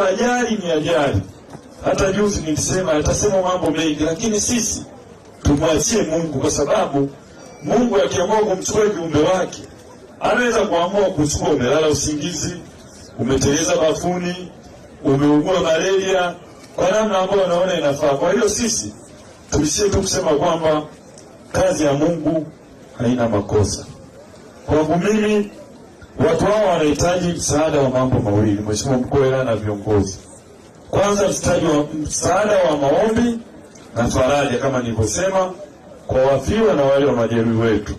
Ajali ni ajali. Hata juzi nilisema atasema mambo mengi, lakini sisi tumwachie Mungu, kwa sababu Mungu akiamua kumchukua kiumbe wake anaweza kuamua kuchukua. Umelala usingizi, umeteleza bafuni, umeugua malaria, kwa namna ambayo unaona inafaa. Kwa hiyo sisi tuishie tu kusema kwamba kazi ya Mungu haina makosa. Kwangu mimi, watu hao wanahitaji msaada wa mambo mawili, Mheshimiwa Mkuu wa Wilaya na viongozi. Kwanza, msaada wa maombi na faraja kama nilivyosema kwa wafiwa na wale wa majeruhi wetu,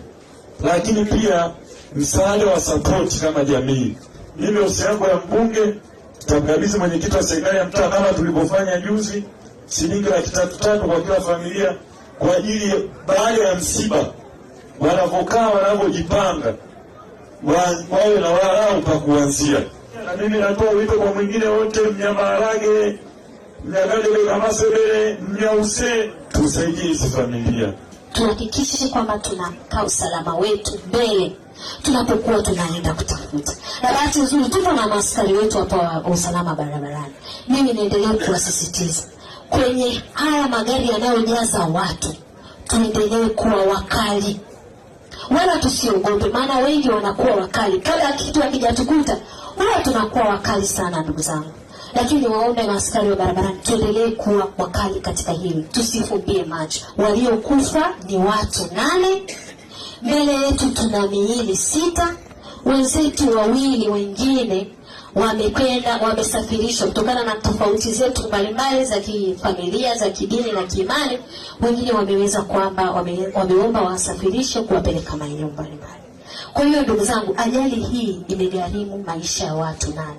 lakini pia msaada wa support kama jamii. Mimi ofisi yangu ya mbunge tutamkabidhi mwenyekiti wa serikali ya mtaa kama tulivyofanya juzi, shilingi 3,300 kwa kila familia, kwa ajili baada ya msiba wanavokaa wanavyojipanga wawe na walau pa kuanzia. Na mimi natoa wito kwa mwingine wote, Mnyamaharage, Mnyagade, Kamasebele, Mnyause, tusaidie hizi familia. Tuhakikishe kwamba tunaweka usalama wetu mbele tunapokuwa tunaenda kutafuta. Na bahati nzuri tupo na maaskari wetu hapa wa usalama barabarani. Mimi naendelea kuwasisitiza kwenye haya magari yanayojaza watu, tuendelee kuwa wakali, wala tusiogope, maana wengi wanakuwa wakali. Kabla kitu hakijatukuta wala tunakuwa wakali sana, ndugu zangu. Lakini waombe maaskari wa barabarani tuendelee kuwa wakali katika hili, tusifumbie macho. Waliokufa ni watu 8, mbele yetu tuna miili 6, wenzetu 2 wengine wamesafirishwa kutokana na tofauti zetu mbalimbali za kifamilia, za kidini na kiimani. Wengine wameweza kwamba wameomba wasafirishwe kuwapeleka maeneo mbalimbali. Kwa hiyo ndugu zangu, ajali hii imegharimu maisha ya watu 8.